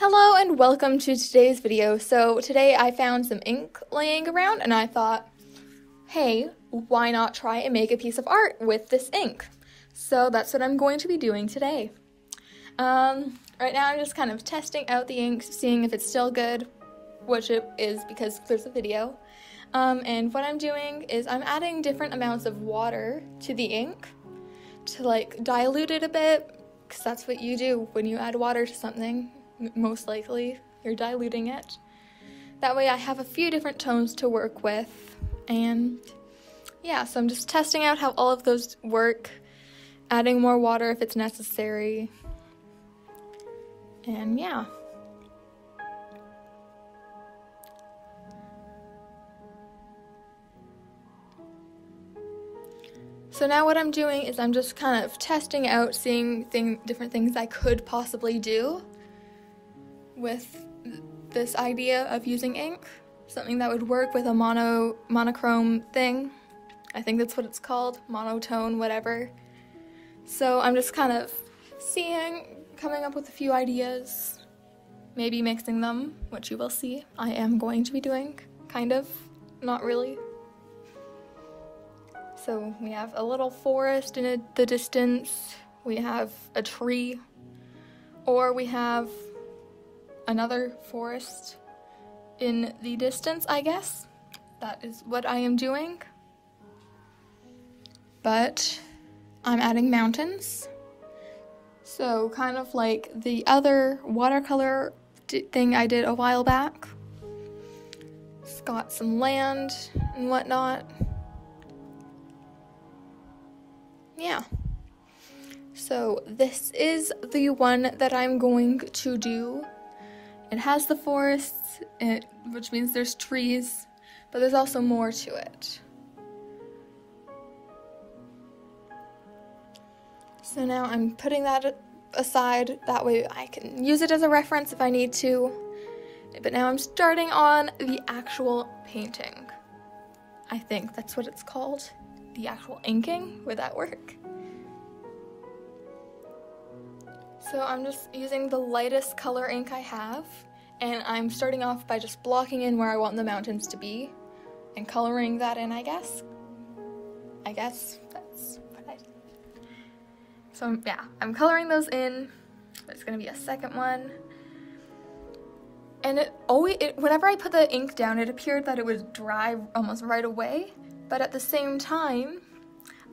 Hello and welcome to today's video. So today I found some ink laying around and I thought, hey, why not try and make a piece of art with this ink? So that's what I'm going to be doing today. Right now I'm just kind of testing out the ink, seeing if it's still good, which it is because there's a video. And what I'm doing is I'm adding different amounts of water to the ink to like dilute it a bit, because that's what you do when you add water to something. Most likely you're diluting it. That way I have a few different tones to work with, and yeah, so I'm just testing out how all of those work, adding more water if it's necessary, and yeah. So now what I'm doing is I'm just kind of testing out, seeing different things I could possibly do with this idea of using ink, something that would work with a monochrome thing. I think that's what it's called, monotone, whatever. So I'm just kind of coming up with a few ideas, maybe mixing them, which you will see I am going to be doing, kind of, not really. So we have a little forest in the distance, we have a tree, or we have another forest in the distance, I guess. That is what I am doing. But I'm adding mountains. So kind of like the other watercolor thing I did a while back. It's got some land and whatnot. Yeah. So this is the one that I'm going to do. It has the forests, which means there's trees, but there's also more to it. So now I'm putting that aside, that way I can use it as a reference if I need to. But now I'm starting on the actual painting. I think that's what it's called. The actual inking. Would that work? So I'm just using the lightest color ink I have, and I'm starting off by just blocking in where I want the mountains to be and coloring that in, I guess that's what I do. So yeah, I'm coloring those in. There's gonna be a second one. And whenever I put the ink down, it appeared that it would dry almost right away, but at the same time,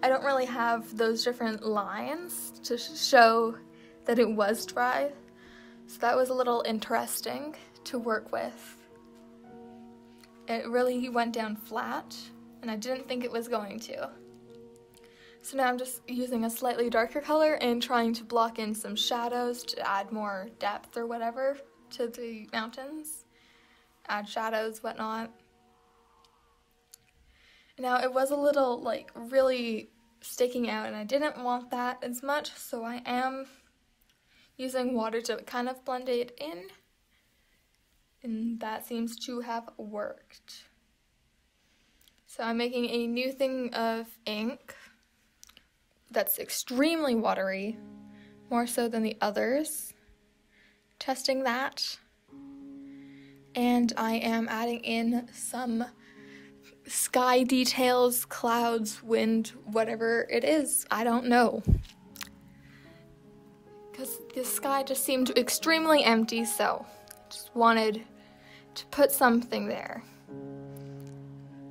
I don't really have those different lines to show that it was dry, so that was a little interesting to work with. It really went down flat, and I didn't think it was going to. So now I'm just using a slightly darker color and trying to block in some shadows to add more depth or whatever to the mountains, add shadows, whatnot. Now it was a little like really sticking out, and I didn't want that as much, so I am using water to kind of blend it in, and that seems to have worked. So I'm making a new thing of ink that's extremely watery, more so than the others. Testing that, and I am adding in some sky details, clouds, wind, whatever it is, I don't know. Because the sky just seemed extremely empty, so I just wanted to put something there.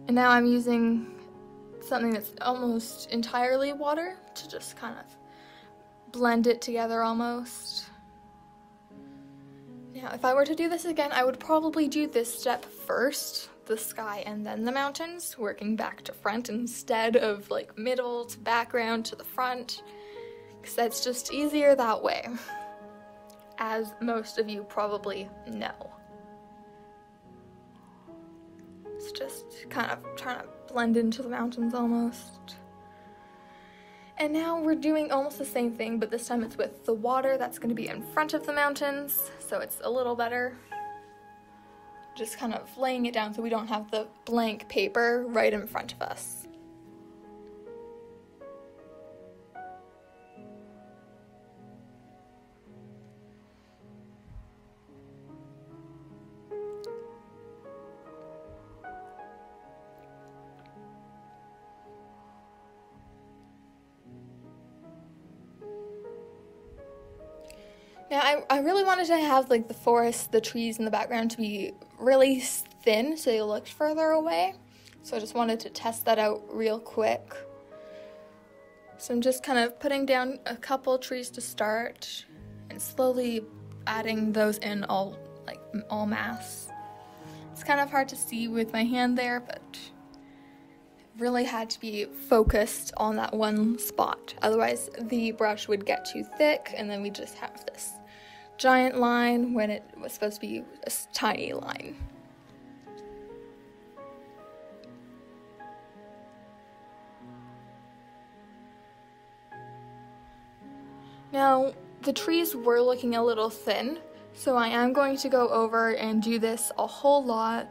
And now I'm using something that's almost entirely water to just kind of blend it together almost. Now, if I were to do this again, I would probably do this step first, the sky and then the mountains, working back to front instead of like middle to background to the front. Because that's just easier that way, as most of you probably know. It's just kind of trying to blend into the mountains almost. And now we're doing almost the same thing, but this time it's with the water that's going to be in front of the mountains, so it's a little better. Just kind of laying it down so we don't have the blank paper right in front of us. Now, I really wanted to have like the forest, the trees in the background to be really thin so they looked further away. So I just wanted to test that out real quick. So I'm just kind of putting down a couple trees to start and slowly adding those in all mass. It's kind of hard to see with my hand there, but really had to be focused on that one spot. Otherwise the brush would get too thick and then we just have this giant line when it was supposed to be a tiny line. Now, the trees were looking a little thin, so I am going to go over and do this a whole lot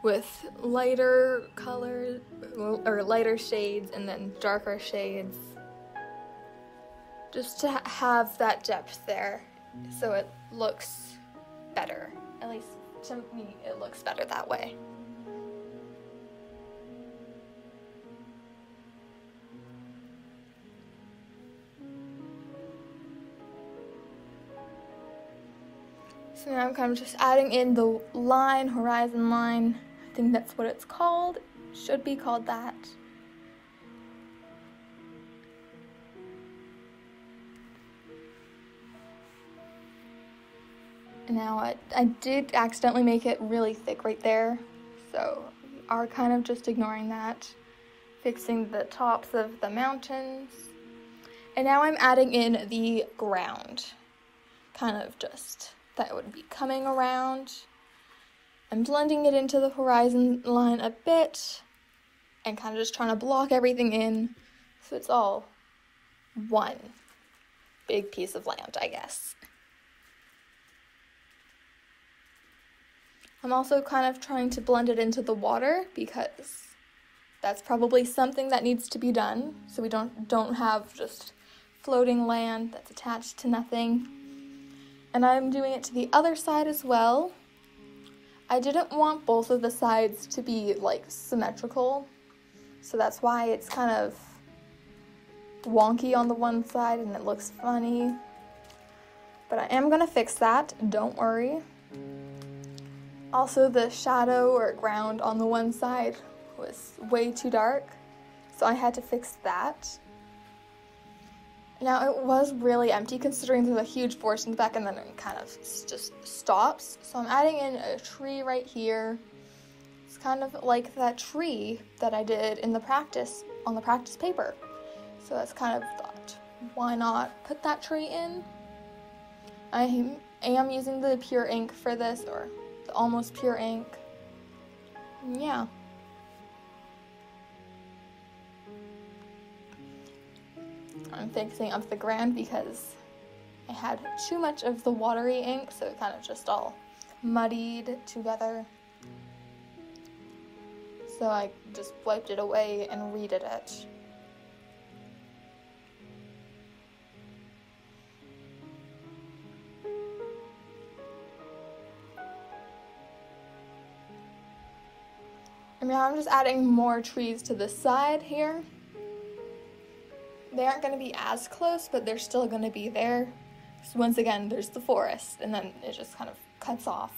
with lighter colors, or lighter shades and then darker shades, just to have that depth there so it looks better. At least to me, it looks better that way. So now I'm kind of just adding in the line, horizon line. I think that's what it's called. Should be called that. Now I did accidentally make it really thick right there, so we are kind of just ignoring that. Fixing the tops of the mountains. And now I'm adding in the ground. Kind of just that would be coming around. I'm blending it into the horizon line a bit and kind of just trying to block everything in so it's all one big piece of land, I guess. I'm also kind of trying to blend it into the water because that's probably something that needs to be done so we don't have just floating land that's attached to nothing. And I'm doing it to the other side as well. I didn't want both of the sides to be like symmetrical, so that's why it's kind of wonky on the one side and it looks funny. But I am gonna fix that, don't worry. Also, the shadow or ground on the one side was way too dark, so I had to fix that. Now, it was really empty considering there's a huge forest in the back and then it kind of just stops. So I'm adding in a tree right here. It's kind of like that tree that I did in the practice, on the practice paper. So that's kind of thought, why not put that tree in? I am using the pure ink for this, or the almost pure ink. Yeah. I'm fixing up the ground because I had too much of the watery ink, so it kind of just all muddied together. So I just wiped it away and redid it. And now I'm just adding more trees to the side here. They aren't going to be as close, but they're still going to be there. So once again, there's the forest, and then it just kind of cuts off.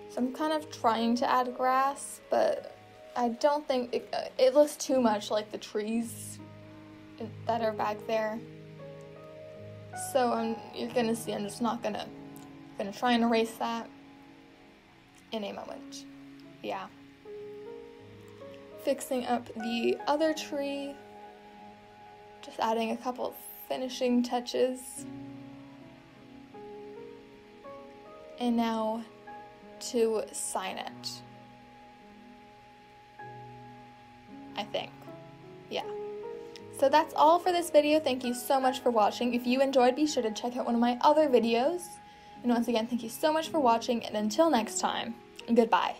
So I'm kind of trying to add grass, but I don't think it looks too much like the trees that are back there. So you're going to see I'm just not going to try and erase that in a moment. Yeah. Fixing up the other tree, just adding a couple finishing touches. And now to sign it, I think. Yeah. So that's all for this video. Thank you so much for watching. If you enjoyed, be sure to check out one of my other videos. And once again, thank you so much for watching, and until next time, goodbye.